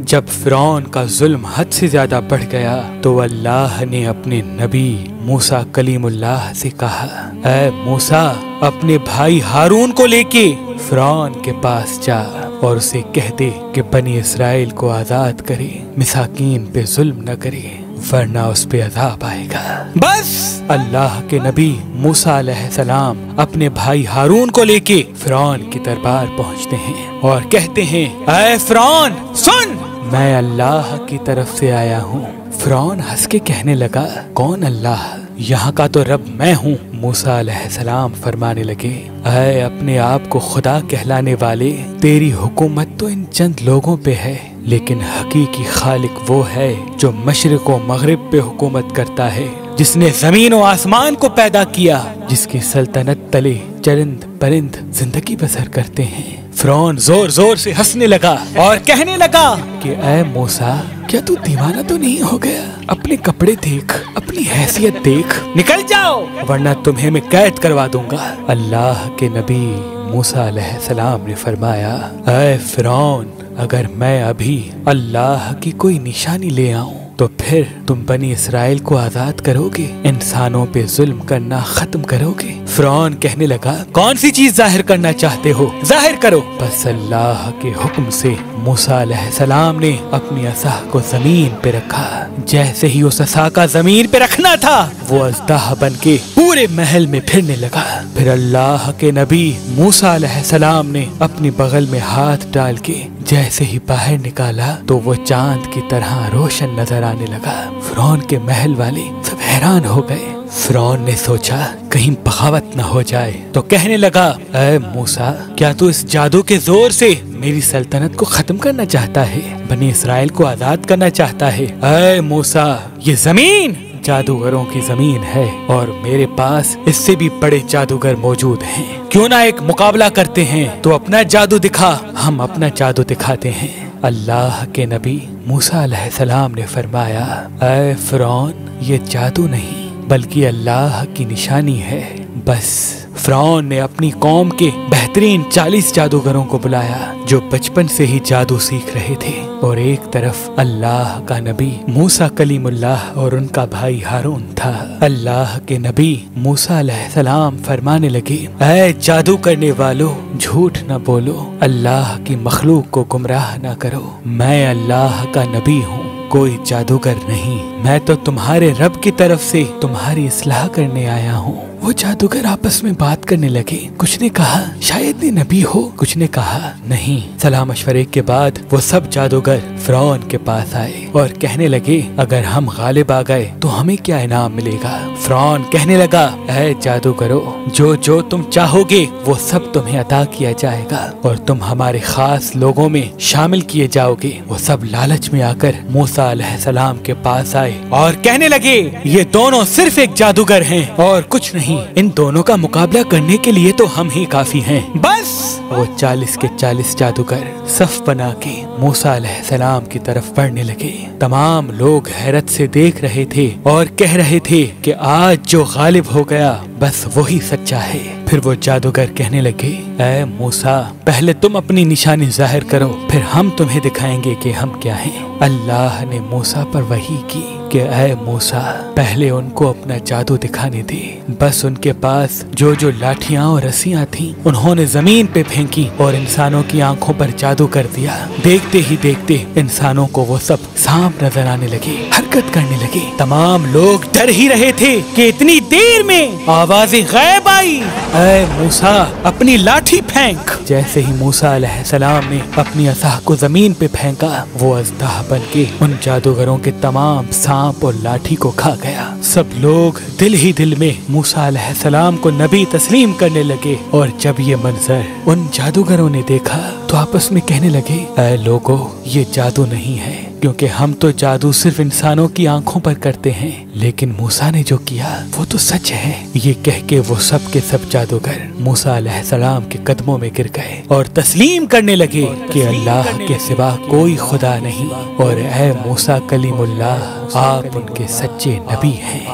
جب فرعون کا ظلم حد سے زیادہ بڑھ گیا تو اللہ نے اپنے نبی موسیٰ کلیم اللہ سے کہا، اے موسیٰ اپنے بھائی ہارون کو لے کے فرعون کے پاس جا اور اسے کہہ دے کہ بنی اسرائیل کو آزاد کرے، مساکین پہ ظلم نہ کرے ورنہ اس پہ عذاب آئے گا۔ بس اللہ کے نبی موسیٰ علیہ السلام اپنے بھائی ہارون کو لے کے فرعون کی دربار پہنچتے ہیں اور کہتے ہیں، اے فرعون سن، میں اللہ کی طرف سے آیا ہوں۔ فرعون ہنس کے کہنے لگا، کون اللہ؟ یہاں کا تو رب میں ہوں۔ موسیٰ علیہ السلام فرمانے لگے، اے اپنے آپ کو خدا کہلانے والے، تیری حکومت تو ان چند لوگوں پہ ہے، لیکن حقیقی خالق وہ ہے جو مشرق و مغرب پہ حکومت کرتا ہے، جس نے زمین و آسمان کو پیدا کیا، جس کی سلطنت تلے چرند پرند زندگی بسر کرتے ہیں۔ فرعون زور زور سے ہنسنے لگا اور کہنے لگا کہ اے موسیٰ، کیا تو دیوانہ تو نہیں ہو گیا؟ اپنے کپڑے دیکھ، اپنی حیثیت دیکھ، نکل جاؤ ورنہ تمہیں میں قید کروا دوں گا۔ اللہ کے نبی موسیٰ علیہ السلام نے فرمایا، اے فرعون، اگر میں ابھی اللہ کی کوئی نشانی لے آؤں تو پھر تم بنی اسرائیل کو آزاد کرو گے، انسانوں پہ ظلم کرنا ختم کرو گے؟ فرعون کہنے لگا، کون سی چیز ظاہر کرنا چاہتے ہو؟ ظاہر کرو۔ بس اللہ کے حکم سے موسیٰ علیہ السلام نے اپنی عصا کو زمین پہ رکھا۔ جیسے ہی اس عصا کا زمین پہ رکھنا تھا، وہ اژدہا بن کے پورے محل میں پھرنے لگا۔ پھر اللہ کے نبی موسیٰ علیہ السلام نے اپنی بغل میں ہاتھ ڈال کے جیسے ہی باہر نکالا تو وہ چاند کی طرح روشن نظر آنے لگا۔ فرعون کے محل والے سب حیران ہو گئے۔ فرعون نے سوچا کہیں بغاوت نہ ہو جائے تو کہنے لگا، اے موسیٰ، کیا تو اس جادو کے زور سے میری سلطنت کو ختم کرنا چاہتا ہے، بنی اسرائیل کو آزاد کرنا چاہتا ہے؟ اے موسیٰ، یہ زمین جادوگروں کی زمین ہے اور میرے پاس اس سے بھی بڑے جادوگر موجود ہیں، کیوں نہ ایک مقابلہ کرتے ہیں؟ تو اپنا جادو دکھا، ہم اپنا جادو دکھاتے ہیں۔ اللہ کے نبی موسیٰ علیہ السلام نے فرمایا، اے فرعون، یہ جادو نہیں بلکہ اللہ کی نشانی ہے۔ بس فرعون نے اپنی قوم کے بہترین 40 جادوگروں کو بلایا جو بچپن سے ہی جادو سیکھ رہے تھے، اور ایک طرف اللہ کا نبی موسیٰ کلیم اللہ اور ان کا بھائی ہارون تھا۔ اللہ کے نبی موسیٰ علیہ السلام فرمانے لگے، اے جادو کرنے والو، جھوٹ نہ بولو، اللہ کی مخلوق کو گمراہ نہ کرو، میں اللہ کا نبی ہوں، کوئی جادوگر نہیں، میں تو تمہارے رب کی طرف سے تمہاری اصلاح کرنے آیا ہوں۔ وہ جادوگر آپس میں بات کرنے لگے، کچھ نے کہا شاید یہ نبی ہو، کچھ نے کہا نہیں۔ صلاح مشورے کے بعد وہ سب جادوگر فرعون کے پاس آئے اور کہنے لگے، اگر ہم غالب آ گئے تو ہمیں کیا انعام ملے گا؟ فرعون کہنے لگا، اے جادوگرو، جو تم چاہو گے وہ سب تمہیں عطا کیا جائے گا اور تم ہمارے خاص لوگوں میں شامل کیے جاؤ گے۔ وہ سب لالچ میں آ کر موسیٰ علیہ السلام کے پاس آئے اور کہنے لگے، یہ دونوں صرف ایک جادوگر ہیں اور کچھ نہیں، ان دونوں کا مقابلہ کرنے کے لیے تو ہم ہی کافی ہیں۔ بس وہ 40 کے 40 جادوگر صف بنا کے موسیٰ علیہ السلام کی طرف بڑھنے لگے۔ تمام لوگ حیرت سے دیکھ رہے تھے اور کہہ رہے تھے کہ آج جو غالب ہو گیا بس وہی سچا ہے۔ پھر وہ جادوگر کہنے لگے، اے موسیٰ، پہلے تم اپنی نشانی ظاہر کرو، پھر ہم تمہیں دکھائیں گے کہ ہم کیا ہیں۔ اللہ نے موسیٰ پر وحی کی کہ اے موسیٰ، پہلے ان کو اپنا جادو دکھانے دے۔ بس ان کے پاس جو لاٹھیاں اور رسیاں تھیں انہوں نے زمین پہ پھینکی اور انسانوں کی آنکھوں پر جادو کر دیا۔ دیکھتے ہی دیکھتے انسانوں کو وہ سب سانپ نظر آنے لگے، حرکت کرنے لگے۔ تمام لوگ ڈر ہی رہے تھے کہ اتنی دیر میں آواز غیب آئی، اے موسیٰ، اپنی لاٹھی پھینک۔ جیسے ہی موسیٰ علیہ السلام نے اپنی عصا کو زمین پہ پھینکا، وہ اژدہا بن کے ان جادوگروں کے تمام سانپ اور لاٹھی کو کھا گیا۔ سب لوگ دل ہی دل میں موسیٰ علیہ السلام کو نبی تسلیم کرنے لگے، اور جب یہ منظر ان جادوگروں نے دیکھا تو آپس میں کہنے لگے، اے لوگو، یہ جادو نہیں ہے، کیونکہ ہم تو جادو صرف انسانوں کی آنکھوں پر کرتے ہیں، لیکن موسیٰ نے جو کیا وہ تو سچ ہے۔ یہ کہہ کے وہ سب کے سب جادوگر موسیٰ علیہ السلام کے قدموں میں گر گئے اور تسلیم کرنے لگے کہ اللہ کے سوا کوئی خدا نہیں، اور اے موسیٰ کلیم اللہ، آپ ان کے سچے نبی ہیں۔